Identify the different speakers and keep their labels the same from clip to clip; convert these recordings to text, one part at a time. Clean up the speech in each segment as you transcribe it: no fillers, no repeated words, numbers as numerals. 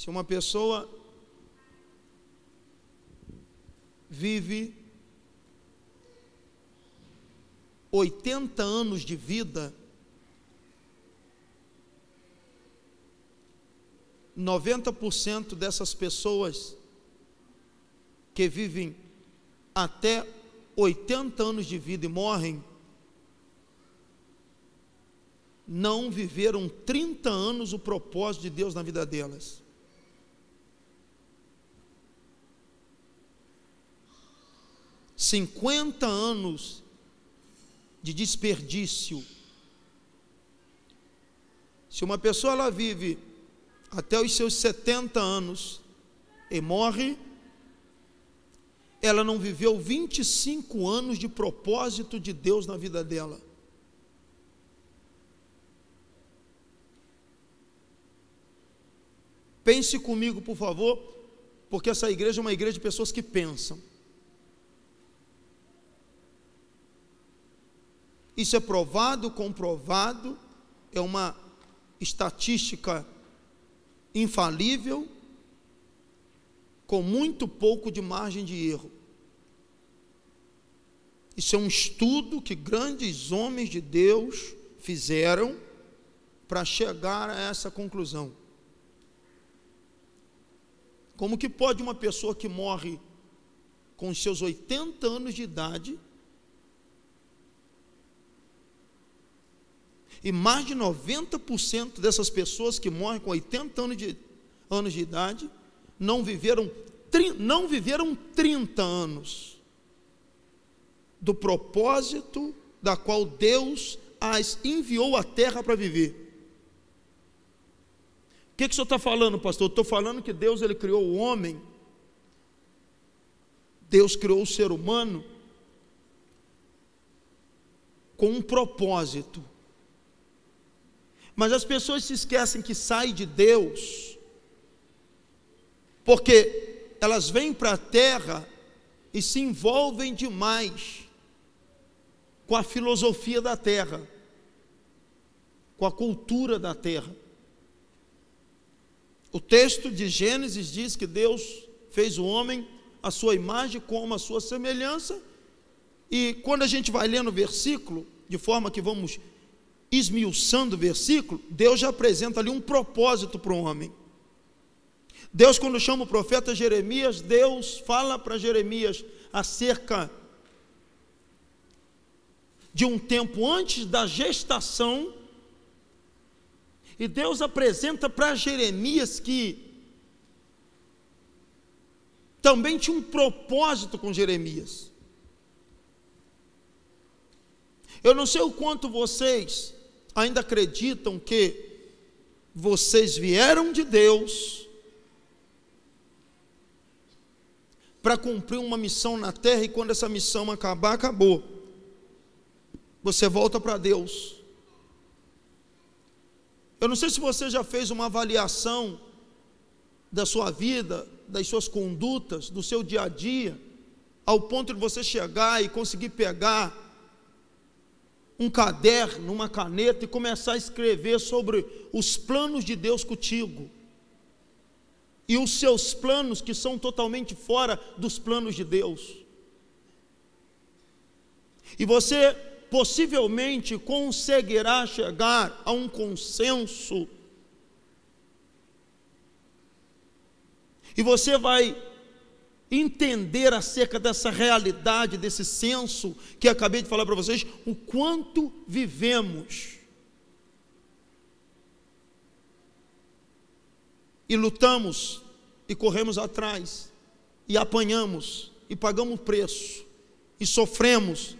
Speaker 1: Se uma pessoa vive 80 anos de vida, 90% dessas pessoas que vivem até 80 anos de vida e morrem, não viveram 30 anos o propósito de Deus na vida delas. $50 anos de desperdício. Se uma pessoa ela vive até os seus 70 anos e morre, ela não viveu 25 anos de propósito de Deus na vida dela. Pense comigo, por favor, porque essa igreja é uma igreja de pessoas que pensam. Isso é provado, comprovado, é uma estatística infalível, com muito pouco de margem de erro. Isso é um estudo que grandes homens de Deus fizeram para chegar a essa conclusão. Como que pode uma pessoa que morre com os seus 80 anos de idade, e mais de 90% dessas pessoas que morrem com 80 anos de idade, não viveram 30 anos do propósito da qual Deus as enviou à terra para viver? O que o senhor está falando, pastor? Eu estou falando que Deus ele criou o homem, Deus criou o ser humano com um propósito. Mas as pessoas se esquecem que sai de Deus, porque elas vêm para a terra e se envolvem demais com a filosofia da terra, com a cultura da terra. O texto de Gênesis diz que Deus fez o homem à sua imagem, como a sua semelhança, e quando a gente vai lendo o versículo, de forma que vamos esmiuçando o versículo, Deus já apresenta ali um propósito para o homem. Deus, quando chama o profeta Jeremias, Deus fala para Jeremias acerca de um tempo antes da gestação, e Deus apresenta para Jeremias que também tinha um propósito com Jeremias. Eu não sei o quanto vocês ainda acreditam que vocês vieram de Deus para cumprir uma missão na terra, e quando essa missão acabar, acabou. Você volta para Deus. Eu não sei se você já fez uma avaliação da sua vida, das suas condutas, do seu dia a dia, ao ponto de você chegar e conseguir pegar um caderno, uma caneta e começar a escrever sobre os planos de Deus contigo, e os seus planos que são totalmente fora dos planos de Deus. E você possivelmente conseguirá chegar a um consenso, e você vai entender acerca dessa realidade, desse senso que acabei de falar para vocês, o quanto vivemos e lutamos e corremos atrás e apanhamos e pagamos preço e sofremos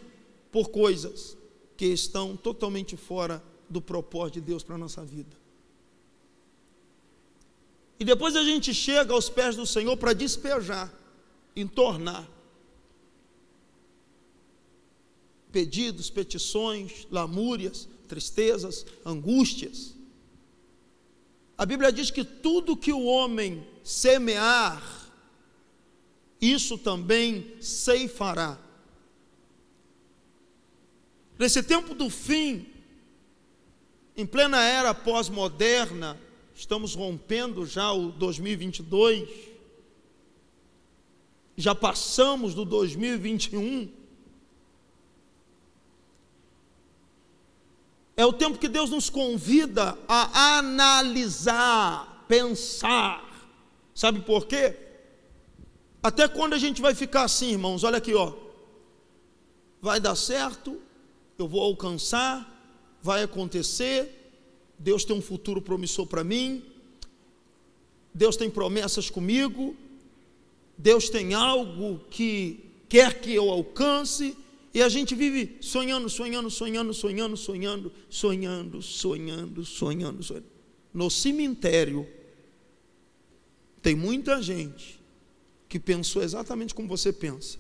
Speaker 1: por coisas que estão totalmente fora do propósito de Deus para a nossa vida. E depois a gente chega aos pés do Senhor para despejar, entornar pedidos, petições, lamúrias, tristezas, angústias. A Bíblia diz que tudo que o homem semear, isso também ceifará. Nesse tempo do fim, em plena era pós-moderna, estamos rompendo já o 2022, já passamos do 2021. É o tempo que Deus nos convida a analisar, pensar. Sabe por quê? Até quando a gente vai ficar assim, irmãos? Olha aqui, ó. Vai dar certo, eu vou alcançar, vai acontecer, Deus tem um futuro promissor para mim, Deus tem promessas comigo, Deus tem algo que quer que eu alcance, e a gente vive sonhando. No cemitério, tem muita gente que pensou exatamente como você pensa,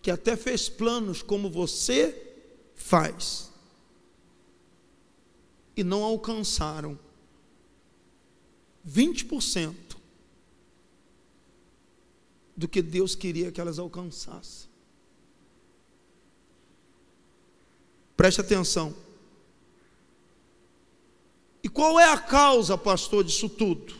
Speaker 1: que até fez planos como você faz, e não alcançaram 20% do que Deus queria que elas alcançassem. Preste atenção. E qual é a causa, pastor, disso tudo?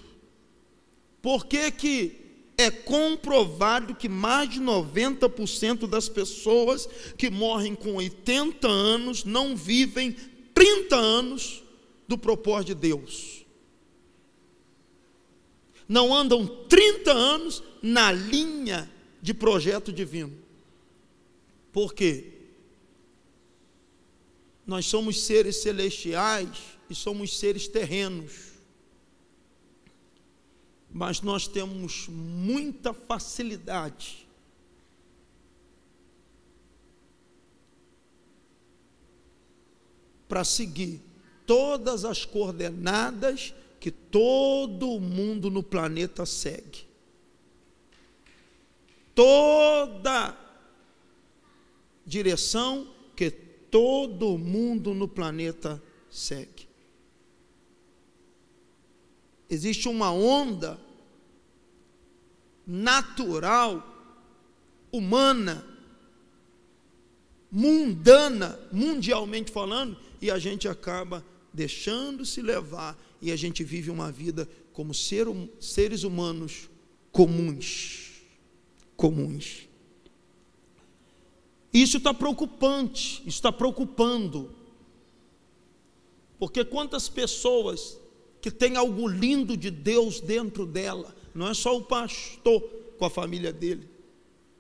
Speaker 1: Por que é comprovado que mais de 90% das pessoas que morrem com 80 anos não vivem 30 anos do propósito de Deus? Não andam 30 anos na linha de projeto divino. Por quê? Nós somos seres celestiais e somos seres terrenos, mas nós temos muita facilidade para seguir todas as coordenadas que todo mundo no planeta segue. Toda direção que todo mundo no planeta segue. Existe uma onda natural, humana, mundana, mundialmente falando, e a gente acaba deixando-se levar, e a gente vive uma vida como seres humanos comuns. Isso está preocupante, isso está preocupando, porque quantas pessoas que têm algo lindo de Deus dentro dela, não é só o pastor com a família dele,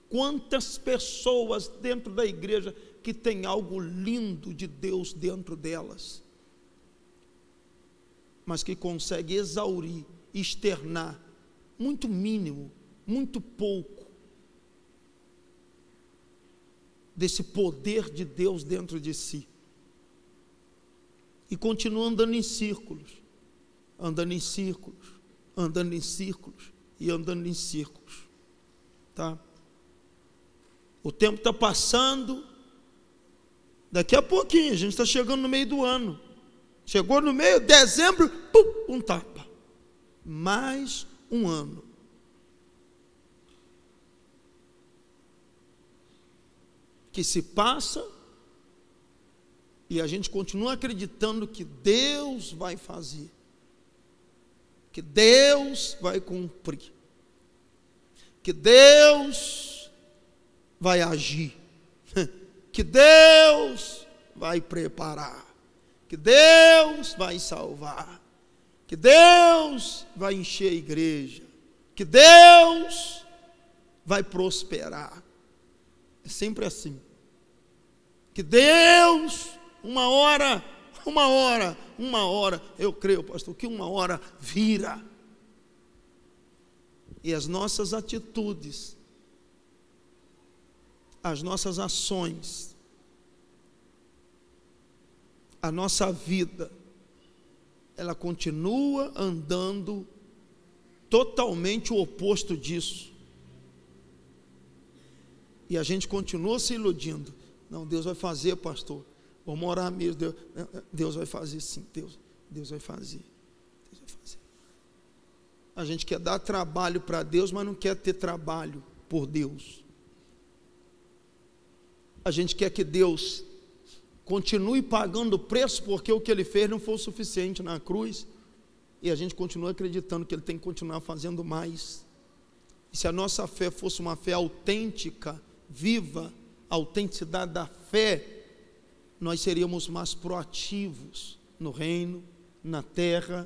Speaker 1: quantas pessoas dentro da igreja que têm algo lindo de Deus dentro delas, mas que consegue exaurir, externar, muito mínimo, muito pouco, desse poder de Deus dentro de si, e continua andando em círculos, tá? O tempo está passando, daqui a pouquinho, a gente está chegando no meio do ano, chegou no meio, dezembro, pum, um tapa, mais um ano. Que se passa, e a gente continua acreditando que Deus vai fazer, que Deus vai cumprir, que Deus vai agir, que Deus vai preparar, que Deus vai salvar, que Deus vai encher a igreja, que Deus vai prosperar. É sempre assim. Que Deus, uma hora, eu creio, pastor, que uma hora vira. E as nossas atitudes, as nossas ações, a nossa vida, ela continua andando totalmente o oposto disso. E a gente continua se iludindo. Não, Deus vai fazer, pastor. Vamos orar mesmo. Deus vai fazer sim. Deus vai fazer. A gente quer dar trabalho para Deus, mas não quer ter trabalho por Deus. A gente quer que Deus continue pagando o preço, porque o que ele fez não foi o suficiente na cruz, e a gente continua acreditando que ele tem que continuar fazendo mais. E se a nossa fé fosse uma fé autêntica, viva, a autenticidade da fé, nós seríamos mais proativos no reino, na terra.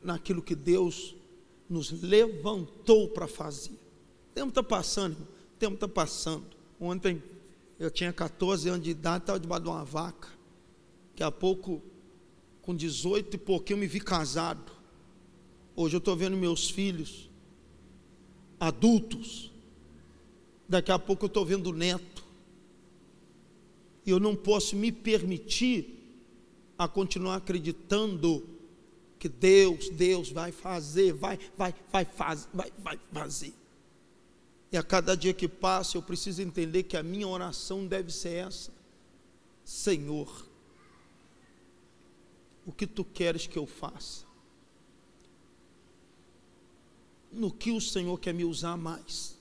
Speaker 1: Naquilo que Deus nos levantou para fazer. O tempo está passando, irmão. O tempo está passando. Ontem eu tinha 14 anos de idade, estava debaixo de uma vaca. Daqui a pouco, com 18 e pouquinho, eu me vi casado. Hoje eu estou vendo meus filhos adultos. Daqui a pouco eu estou vendo o neto. E eu não posso me permitir a continuar acreditando que Deus vai fazer, vai fazer. E a cada dia que passa, eu preciso entender que a minha oração deve ser essa: Senhor, o que Tu queres que eu faça? No que o Senhor quer me usar mais?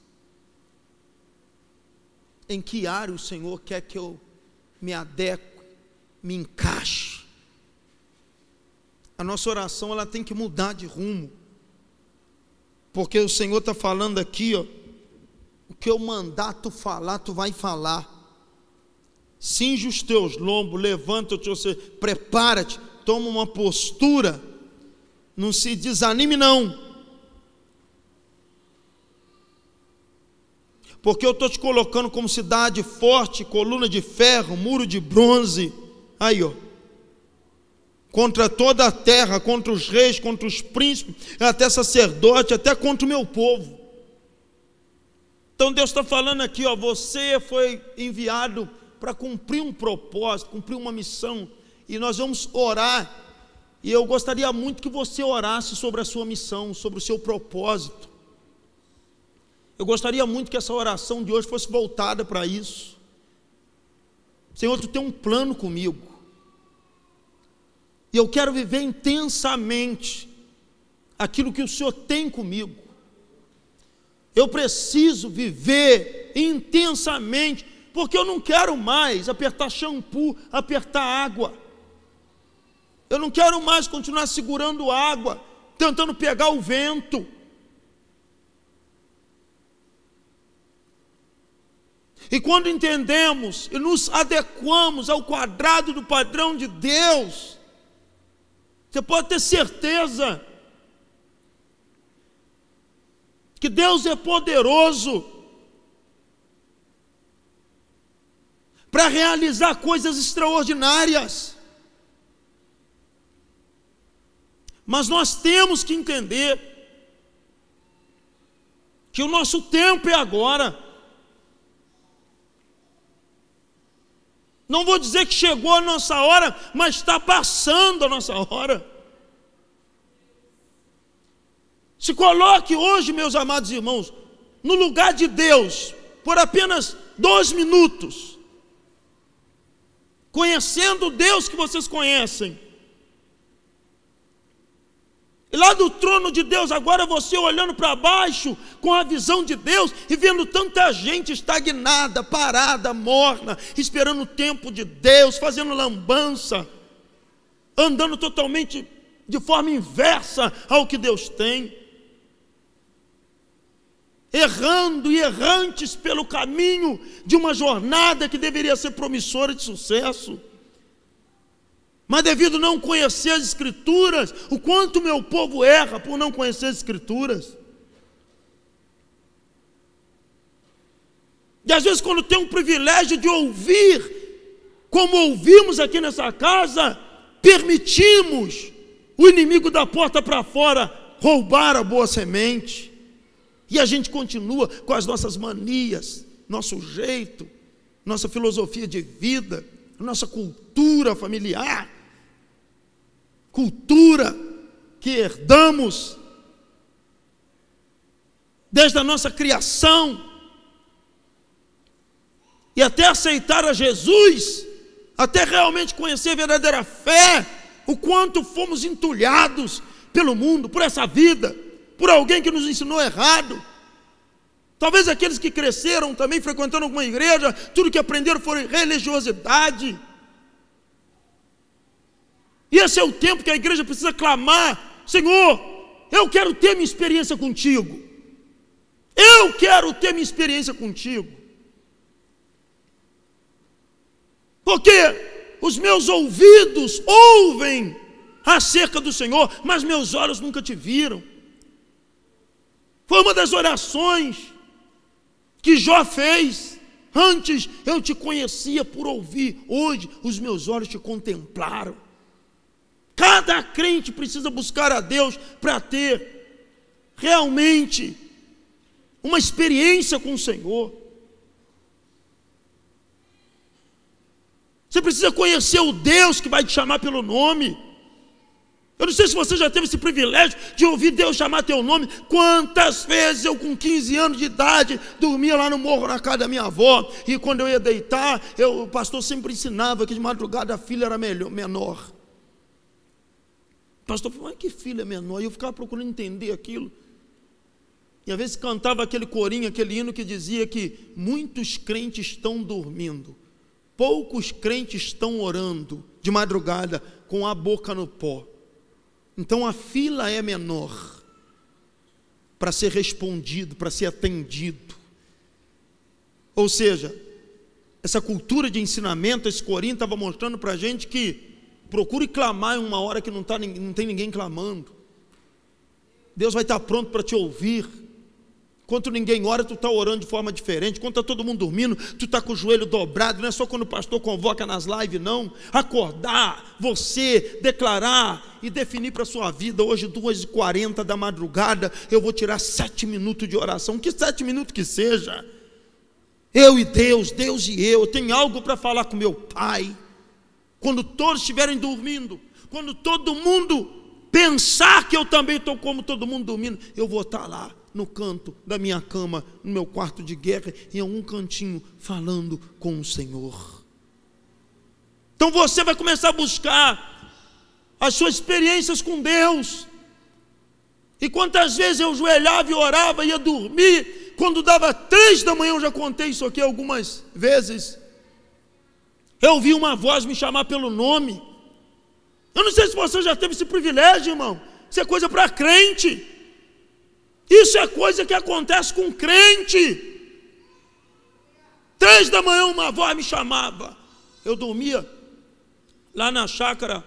Speaker 1: Em que área o Senhor quer que eu me adeque, me encaixe? A nossa oração, ela tem que mudar de rumo, porque o Senhor está falando aqui, ó, o que eu mandar tu falar, tu vai falar. Cinge os teus lombos, levanta-te, você prepara-te, toma uma postura, não se desanime não, porque eu estou te colocando como cidade forte, coluna de ferro, muro de bronze, aí ó, contra toda a terra, contra os reis, contra os príncipes, até sacerdote, até contra o meu povo. Então Deus está falando aqui, ó, você foi enviado para cumprir um propósito, cumprir uma missão, e nós vamos orar, e eu gostaria muito que você orasse sobre a sua missão, sobre o seu propósito. Eu gostaria muito que essa oração de hoje fosse voltada para isso. Senhor, Tu tem um plano comigo, e eu quero viver intensamente aquilo que o Senhor tem comigo. Eu preciso viver intensamente, porque eu não quero mais apertar shampoo, apertar água. Eu não quero mais continuar segurando água, tentando pegar o vento. E quando entendemos e nos adequamos ao quadrado do padrão de Deus, você pode ter certeza que Deus é poderoso para realizar coisas extraordinárias. Mas nós temos que entender que o nosso tempo é agora. Não vou dizer que chegou a nossa hora, mas está passando a nossa hora. Se coloque hoje, meus amados irmãos, no lugar de Deus, por apenas 2 minutos, conhecendo o Deus que vocês conhecem. E lá do trono de Deus, agora você olhando para baixo, com a visão de Deus, e vendo tanta gente estagnada, parada, morna, esperando o tempo de Deus, fazendo lambança, andando totalmente de forma inversa ao que Deus tem, errando e errantes pelo caminho de uma jornada que deveria ser promissora de sucesso. Mas devido a não conhecer as Escrituras, o quanto meu povo erra por não conhecer as Escrituras. E às vezes quando tem um privilégio de ouvir, como ouvimos aqui nessa casa, permitimos o inimigo da porta para fora roubar a boa semente. E a gente continua com as nossas manias, nosso jeito, nossa filosofia de vida, nossa cultura familiar, cultura que herdamos desde a nossa criação, e até aceitar a Jesus, até realmente conhecer a verdadeira fé, o quanto fomos entulhados pelo mundo, por essa vida, por alguém que nos ensinou errado. Talvez aqueles que cresceram também frequentando alguma igreja, tudo que aprenderam foi religiosidade. E esse é o tempo que a igreja precisa clamar: Senhor, eu quero ter minha experiência contigo. Eu quero ter minha experiência contigo. Porque os meus ouvidos ouvem acerca do Senhor, mas meus olhos nunca te viram. Foi uma das orações que Jó fez. Antes eu te conhecia por ouvir, hoje os meus olhos te contemplaram. Cada crente precisa buscar a Deus para ter realmente uma experiência com o Senhor. Você precisa conhecer o Deus que vai te chamar pelo nome. Eu não sei se você já teve esse privilégio de ouvir Deus chamar teu nome. Quantas vezes eu, com 15 anos de idade, dormia lá no morro na casa da minha avó, e quando eu ia deitar, o pastor sempre ensinava que de madrugada a filha era menor. O pastor falou: mas que filha menor? E eu ficava procurando entender aquilo. E às vezes cantava aquele corinho, aquele hino que dizia que muitos crentes estão dormindo, poucos crentes estão orando de madrugada com a boca no pó. Então a fila é menor para ser respondido, para ser atendido. Ou seja, essa cultura de ensinamento, esse corinho estava mostrando para a gente que procure clamar em uma hora que não tem ninguém clamando. Deus vai estar pronto para te ouvir. Enquanto ninguém ora, tu está orando de forma diferente. Enquanto está todo mundo dormindo, tu está com o joelho dobrado. Não é só quando o pastor convoca nas lives, não. Acordar, você declarar e definir para a sua vida: hoje 2h40 da madrugada, eu vou tirar 7 minutos de oração. Que 7 minutos que seja. Eu e Deus, Deus e eu tenho algo para falar com meu Pai. Quando todos estiverem dormindo, quando todo mundo pensar que eu também estou como todo mundo dormindo, eu vou estar lá no canto da minha cama, no meu quarto de guerra, em algum cantinho, falando com o Senhor. Então você vai começar a buscar as suas experiências com Deus. E quantas vezes eu ajoelhava e orava, ia dormir, quando dava 3 da manhã, eu já contei isso aqui algumas vezes, eu ouvi uma voz me chamar pelo nome. Eu não sei se você já teve esse privilégio, irmão. Isso é coisa para crente. Isso é coisa que acontece com crente. 3 da manhã uma voz me chamava. Eu dormia lá na chácara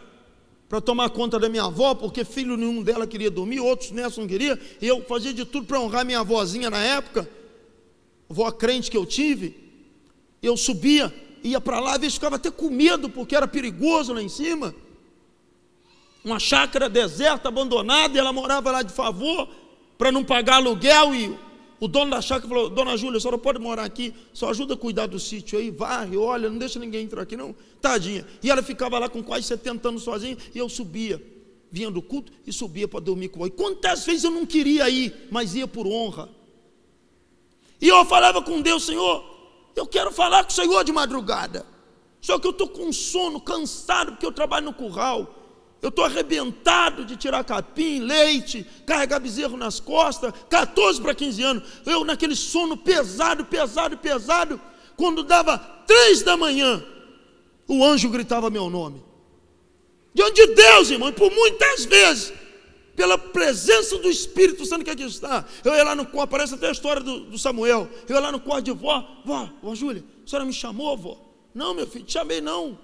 Speaker 1: para tomar conta da minha avó, porque filho nenhum dela queria dormir, outros netos não queriam, e eu fazia de tudo para honrar minha avózinha na época, avó crente que eu tive. Eu subia, ia para lá, às vezes ficava até com medo, porque era perigoso lá em cima. Uma chácara deserta, abandonada, e ela morava lá de favor, para não pagar aluguel, e o dono da chácara falou: dona Júlia, a senhora pode morar aqui, só ajuda a cuidar do sítio aí, varre, olha, não deixa ninguém entrar aqui não, tadinha. E ela ficava lá com quase 70 anos sozinha, e eu subia, vinha do culto e subia para dormir com ela. E quantas vezes eu não queria ir, mas ia por honra. E eu falava com Deus: Senhor, eu quero falar com o Senhor de madrugada, só que eu estou com sono, cansado, porque eu trabalho no curral. Eu estou arrebentado de tirar capim, leite, carregar bezerro nas costas, 14 para 15 anos, eu naquele sono pesado, quando dava 3 da manhã, o anjo gritava meu nome, diante de Deus, irmão, e por muitas vezes, pela presença do Espírito Santo que aqui está, eu ia lá no quarto, parece até a história do Samuel, eu ia lá no quarto de vó Júlia, a senhora me chamou, vó? Não, meu filho, te chamei não,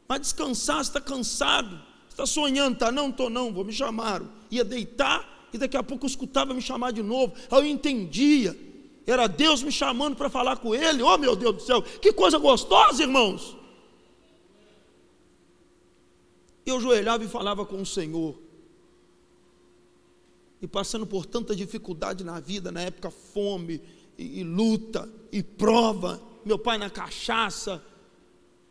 Speaker 1: mas descansar, você está cansado, está sonhando, tá? Não estou não, me chamaram. Ia deitar e daqui a pouco eu escutava me chamar de novo. Aí eu entendia, era Deus me chamando para falar com ele. Oh meu Deus do céu, que coisa gostosa, irmãos. Eu ajoelhava e falava com o Senhor. E passando por tanta dificuldade na vida, na época fome e luta e prova, meu pai na cachaça,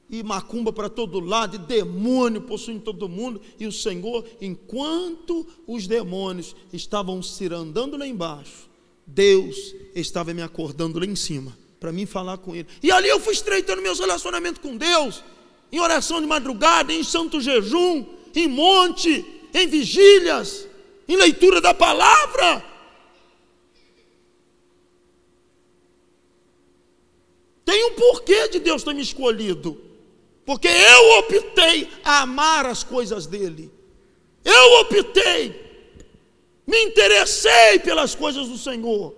Speaker 1: e macumba para todo lado, e demônio possuindo todo mundo, e o Senhor, enquanto os demônios estavam cirandando lá embaixo, Deus estava me acordando lá em cima, para mim falar com Ele, e ali eu fui estreitando meus relacionamentos com Deus, em oração de madrugada, em santo jejum, em monte, em vigílias, em leitura da palavra. Tem um porquê de Deus ter me escolhido. Porque eu optei a amar as coisas dele. Eu optei, me interessei pelas coisas do Senhor.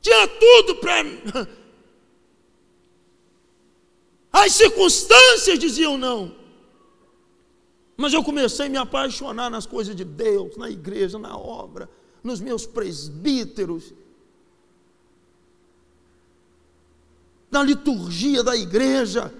Speaker 1: Tinha tudo para... As circunstâncias diziam não. Mas eu comecei a me apaixonar nas coisas de Deus, na igreja, na obra, nos meus presbíteros, na liturgia da igreja.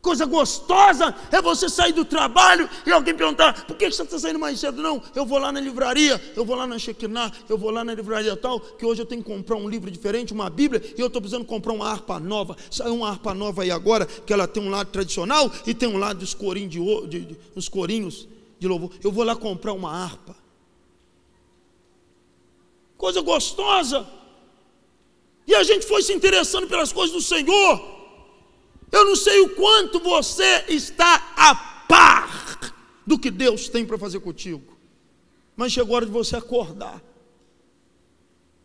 Speaker 1: Coisa gostosa é você sair do trabalho e alguém perguntar: por que você está saindo mais cedo? Não, eu vou lá na livraria, eu vou lá na Shekinah, eu vou lá na livraria tal, que hoje eu tenho que comprar um livro diferente, uma Bíblia, e eu estou precisando comprar uma harpa nova. Saiu uma harpa nova aí agora, que ela tem um lado tradicional e tem um lado dos corinhos dos corinhos de louvor. Eu vou lá comprar uma harpa. Coisa gostosa. E a gente foi se interessando pelas coisas do Senhor. Eu não sei o quanto você está a par do que Deus tem para fazer contigo, mas chegou a hora de você acordar.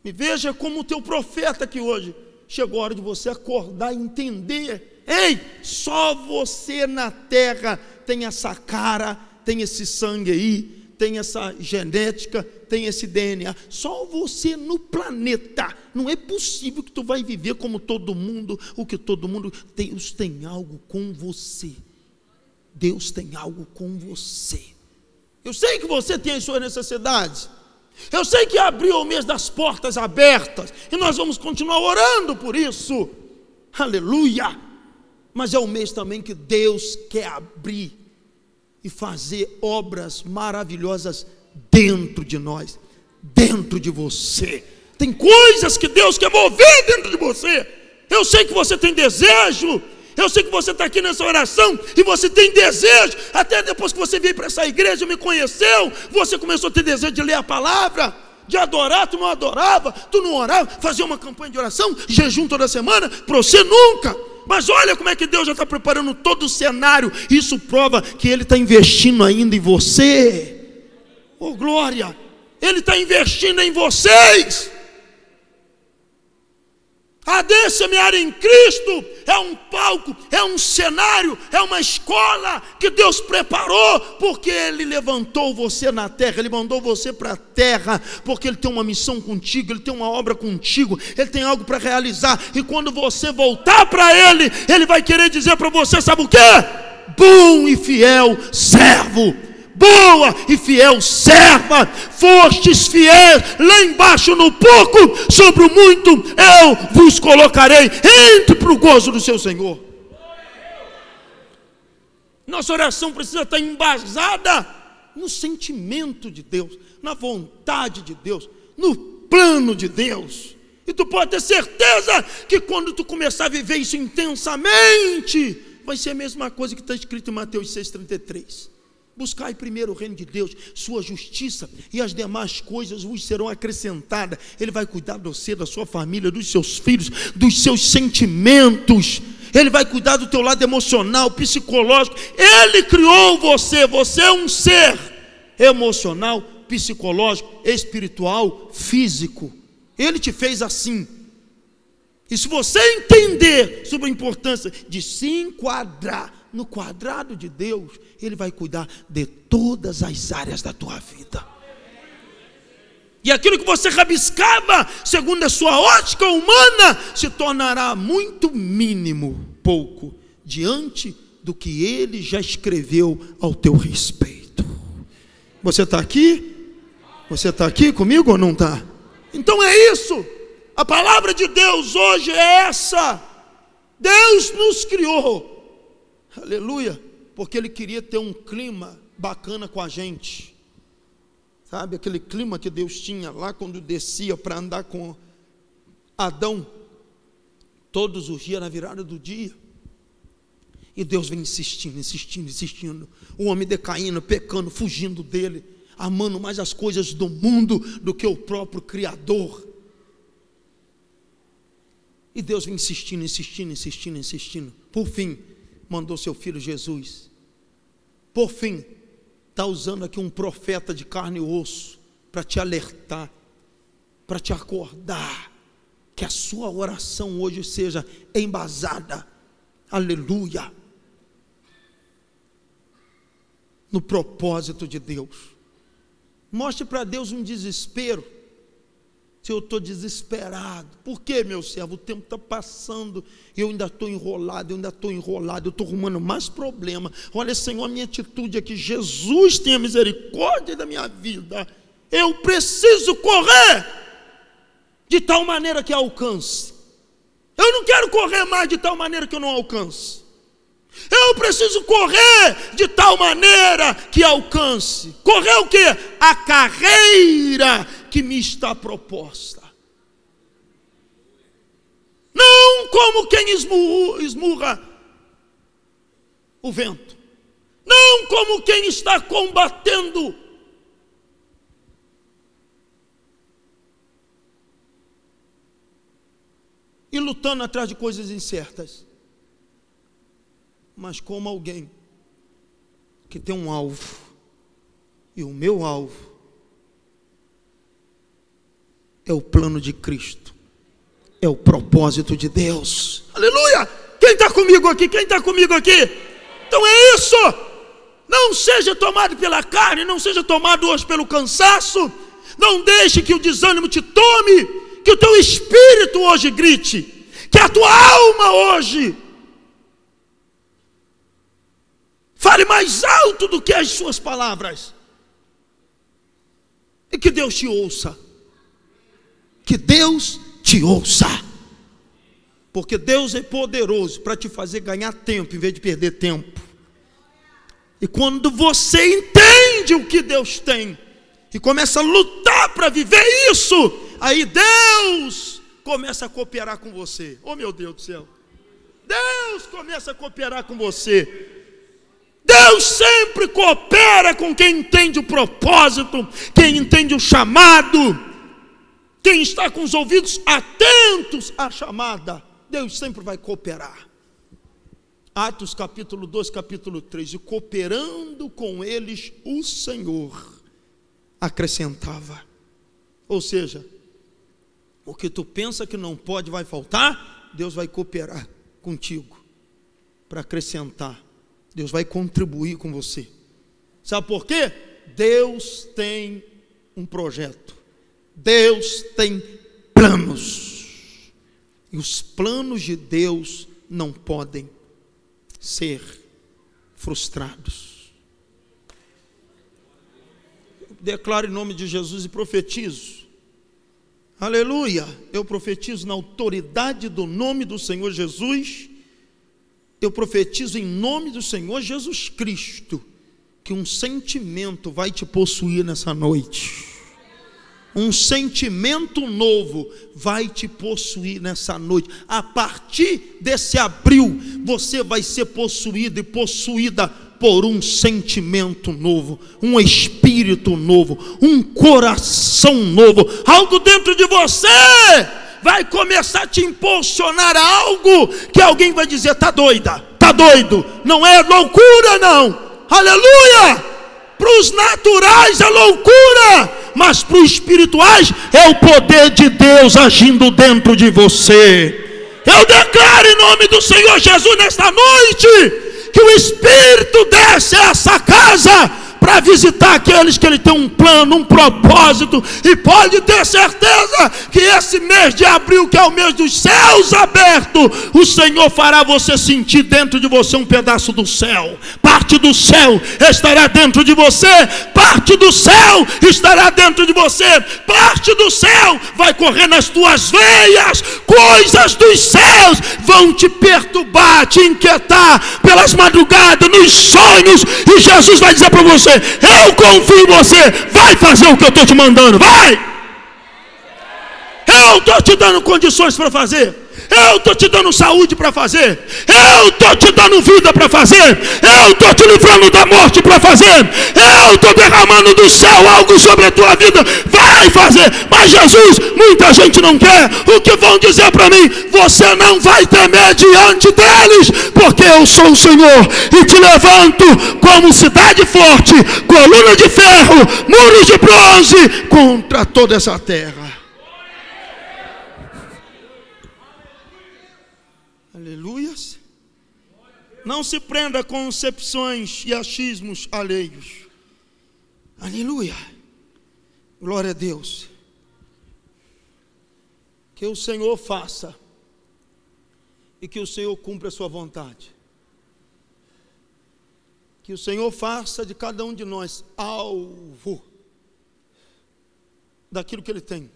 Speaker 1: Me veja como o teu profeta aqui hoje. Chegou a hora de você acordar e entender: ei, só você na terra tem essa cara, tem esse sangue aí, tem essa genética, tem esse DNA. Só você no planeta. Não é possível que tu vai viver como todo mundo, o que todo mundo. Deus tem algo com você. Deus tem algo com você. Eu sei que você tem as suas necessidades. Eu sei que abriu o mês das portas abertas, e nós vamos continuar orando por isso. Aleluia! Mas é o mês também que Deus quer abrir e fazer obras maravilhosas dentro de nós, dentro de você. Tem coisas que Deus quer mover dentro de você. Eu sei que você tem desejo. Eu sei que você está aqui nessa oração e você tem desejo. Até depois que você veio para essa igreja, me conheceu, você começou a ter desejo de ler a palavra, de adorar. Tu não adorava, tu não orava, fazer uma campanha de oração, jejum toda semana, para você nunca. Mas olha como é que Deus já está preparando todo o cenário. Isso prova que Ele está investindo ainda em você. Oh glória, Ele está investindo em vocês. A AD Semear em Cristo é um palco, é um cenário, é uma escola que Deus preparou, porque Ele levantou você na terra, Ele mandou você para a terra, porque Ele tem uma missão contigo, Ele tem uma obra contigo, Ele tem algo para realizar, e quando você voltar para Ele, Ele vai querer dizer para você, sabe o quê? Bom e fiel servo. Boa e fiel serva, fostes fiéis lá embaixo no pouco, sobre o muito eu vos colocarei. Entre para o gozo do seu Senhor. Nossa oração precisa estar embasada no sentimento de Deus, na vontade de Deus, no plano de Deus. E tu pode ter certeza que quando tu começar a viver isso intensamente, vai ser a mesma coisa que está escrito em Mateus 6,33. Buscai primeiro o reino de Deus, sua justiça, e as demais coisas vos serão acrescentadas. Ele vai cuidar de você, da sua família, dos seus filhos, dos seus sentimentos. Ele vai cuidar do teu lado emocional, psicológico. Ele criou você. Você é um ser emocional, psicológico, espiritual, físico. Ele te fez assim. E se você entender sobre a importância de se enquadrar no quadrado de Deus, Ele vai cuidar de todas as áreas da tua vida. E aquilo que você rabiscava, segundo a sua ótica humana, se tornará muito mínimo, pouco, diante do que Ele já escreveu ao teu respeito. Você está aqui? Você está aqui comigo ou não está? Então é isso. A palavra de Deus hoje é essa. Deus nos criou. Aleluia, porque Ele queria ter um clima bacana com a gente, sabe, aquele clima que Deus tinha lá quando descia para andar com Adão, todos os dias na virada do dia, e Deus vem insistindo, o homem decaindo, pecando, fugindo dele, amando mais as coisas do mundo do que o próprio Criador, e Deus vem insistindo, por fim, mandou seu filho Jesus. Por fim, está usando aqui um profeta de carne e osso para te alertar, para te acordar, Que a sua oração hoje seja embasada, aleluia, no propósito de Deus. Mostre para Deus um desespero. Se eu estou desesperado, por que, meu servo? O tempo está passando, eu ainda estou enrolado, eu estou arrumando mais problema. Olha, Senhor, a minha atitude aqui, Jesus tenha misericórdia da minha vida. Eu preciso correr de tal maneira que alcance. Eu não quero correr mais de tal maneira que eu não alcance. Eu preciso correr de tal maneira que alcance. Correr o quê? A carreira que me está proposta. Não como quem esmurra o vento. Não como quem está combatendo e lutando atrás de coisas incertas, mas como alguém que tem um alvo, e o meu alvo é o plano de Cristo, é o propósito de Deus. Aleluia! Quem está comigo aqui? Quem está comigo aqui? Então é isso. Não seja tomado pela carne, não seja tomado hoje pelo cansaço, não deixe que o desânimo te tome, que o teu espírito hoje grite, que a tua alma hoje fale mais alto do que as suas palavras, e que Deus te ouça. Que Deus te ouça, porque Deus é poderoso para te fazer ganhar tempo em vez de perder tempo. E quando você entende o que Deus tem e começa a lutar para viver isso, aí Deus começa a cooperar com você. Oh, meu Deus do céu, Deus começa a cooperar com você. Deus sempre coopera com quem entende o propósito, quem entende o chamado, quem está com os ouvidos atentos à chamada. Deus sempre vai cooperar. Atos capítulo 2, capítulo 3. E cooperando com eles o Senhor acrescentava. Ou seja, o que tu pensa que não pode, vai faltar, Deus vai cooperar contigo para acrescentar. Deus vai contribuir com você. Sabe por quê? Deus tem um projeto. Deus tem planos. E os planos de Deus não podem ser frustrados. Eu declaro em nome de Jesus e profetizo. Aleluia! Eu profetizo na autoridade do nome do Senhor Jesus. Eu profetizo em nome do Senhor Jesus Cristo que um sentimento vai te possuir nessa noite. Um sentimento novo vai te possuir nessa noite. A partir desse abril, você vai ser possuído e possuída por um sentimento novo, um espírito novo, um coração novo. Algo dentro de você vai começar a te impulsionar a algo que alguém vai dizer: está doida, está doido. Não é loucura, não. Aleluia! Para os naturais é loucura, mas para os espirituais é o poder de Deus agindo dentro de você. Eu declaro em nome do Senhor Jesus nesta noite que o Espírito desce a essa casa para visitar aqueles que Ele tem um plano, um propósito, e pode ter certeza que esse mês de abril, que é o mês dos céus abertos, o Senhor fará você sentir dentro de você um pedaço do céu. Parte do céu estará dentro de você, parte do céu estará dentro de você, parte do céu vai correr nas tuas veias, coisas dos céus vão te perturbar, te inquietar pelas madrugadas, nos sonhos, e Jesus vai dizer para você: eu confio em você, vai fazer o que eu estou te mandando, vai! Eu estou te dando condições para fazer, eu estou te dando saúde para fazer, eu estou te dando vida para fazer, eu estou te livrando da morte para fazer, eu estou derramando do céu algo sobre a tua vida, vai fazer. Mas Jesus, muita gente não quer. O que vão dizer para mim? Você não vai temer diante deles, porque eu sou o Senhor e te levanto como cidade forte, coluna de ferro, muros de bronze contra toda essa terra. Não se prenda a concepções e achismos alheios. Aleluia. Glória a Deus. Que o Senhor faça e que o Senhor cumpra a sua vontade. Que o Senhor faça de cada um de nós alvo daquilo que Ele tem.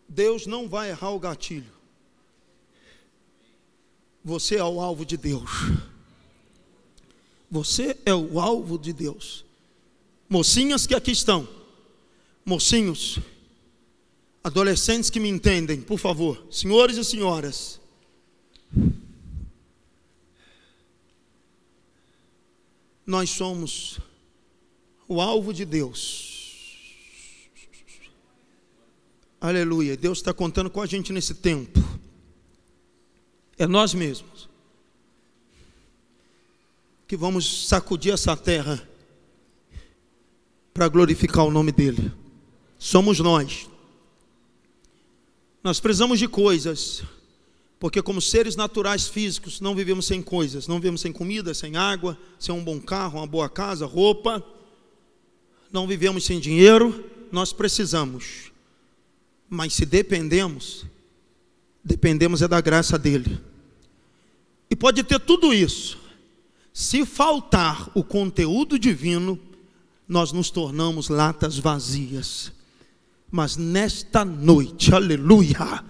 Speaker 1: Deus não vai errar o gatilho. Você é o alvo de Deus. Você é o alvo de Deus. Mocinhas que aqui estão, mocinhos, adolescentes que me entendem, por favor, senhores e senhoras, nós somos o alvo de Deus. Aleluia. Deus está contando com a gente nesse tempo. É nós mesmos que vamos sacudir essa terra para glorificar o nome dEle. Somos nós. Nós precisamos de coisas, porque como seres naturais físicos não vivemos sem coisas, não vivemos sem comida, sem água, sem um bom carro, uma boa casa, roupa, não vivemos sem dinheiro. Nós precisamos, mas se dependemos é da graça dEle. E pode ter tudo isso, se faltar o conteúdo divino, nós nos tornamos latas vazias. Mas nesta noite, aleluia,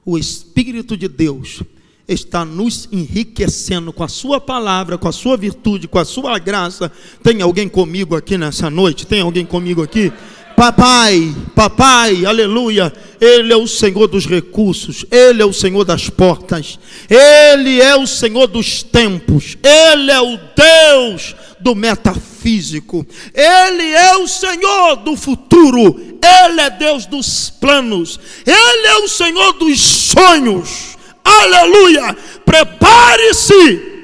Speaker 1: o Espírito de Deus está nos enriquecendo com a sua palavra, com a sua virtude, com a sua graça. Tem alguém comigo aqui nessa noite? Tem alguém comigo aqui? Papai, aleluia, Ele é o Senhor dos recursos, Ele é o Senhor das portas, Ele é o Senhor dos tempos, Ele é o Deus do metafísico, Ele é o Senhor do futuro, Ele é Deus dos planos, Ele é o Senhor dos sonhos, aleluia. Prepare-se,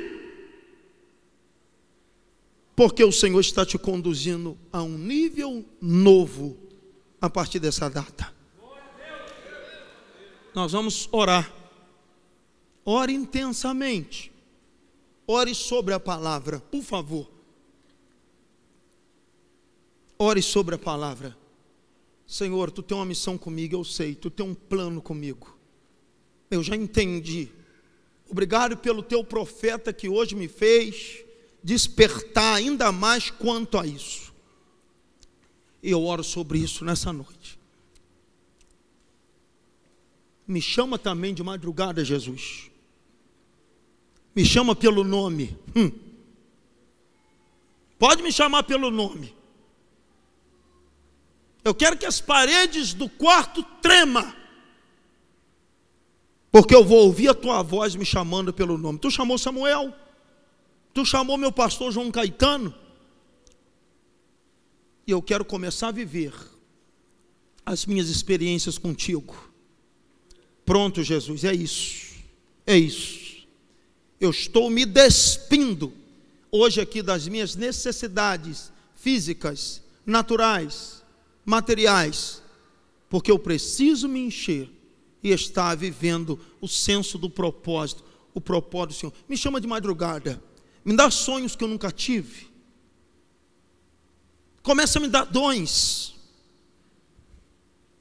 Speaker 1: porque o Senhor está te conduzindo a um nível novo a partir dessa data. Nós vamos orar. Ore intensamente. Ore sobre a palavra, por favor. Ore sobre a palavra. Senhor, Tu tem uma missão comigo, eu sei. Tu tem um plano comigo. Eu já entendi. Obrigado pelo Teu profeta que hoje me fez despertar ainda mais quanto a isso. E eu oro sobre isso nessa noite. Me chama também de madrugada, Jesus. Me chama pelo nome. Pode me chamar pelo nome. Eu quero que as paredes do quarto tremam, porque eu vou ouvir a Tua voz me chamando pelo nome. Tu chamou Samuel? Tu chamou meu pastor João Caetano? E eu quero começar a viver as minhas experiências contigo. Pronto, Jesus, é isso. É isso. Eu estou me despindo hoje aqui das minhas necessidades físicas, naturais, materiais, porque eu preciso me encher e estar vivendo o senso do propósito, o propósito do Senhor. Me chama de madrugada. Me dá sonhos que eu nunca tive. Começa a me dar dons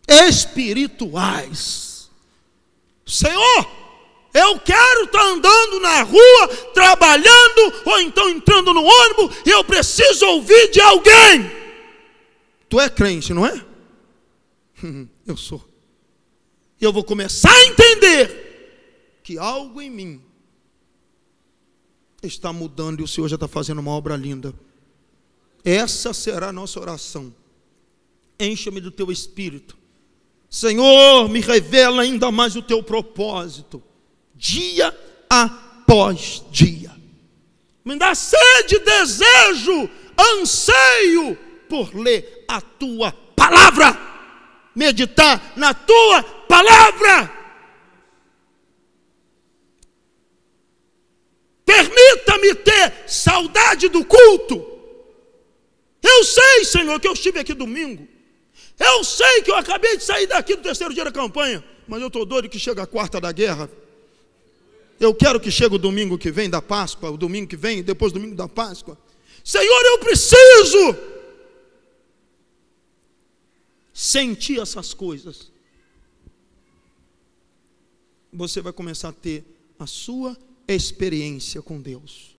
Speaker 1: espirituais. Senhor, eu quero estar andando na rua, trabalhando, ou então entrando no ônibus, e eu preciso ouvir de alguém. Tu é crente, não é? Eu sou. E eu vou começar a entender que algo em mim está mudando e o Senhor já está fazendo uma obra linda. Essa será a nossa oração. Encha-me do Teu Espírito. Senhor, me revela ainda mais o Teu propósito, dia após dia. Me dá sede, desejo, anseio por ler a Tua palavra, meditar na Tua palavra. Permita-me ter saudade do culto. Eu sei, Senhor, que eu estive aqui domingo. Eu sei que eu acabei de sair daqui do terceiro dia da campanha. Mas eu estou doido que chega a quarta da guerra. eu quero que chegue o domingo que vem da Páscoa, o domingo que vem, depois do domingo da Páscoa. Senhor, eu preciso sentir essas coisas. Você vai começar a ter a sua experiência com Deus.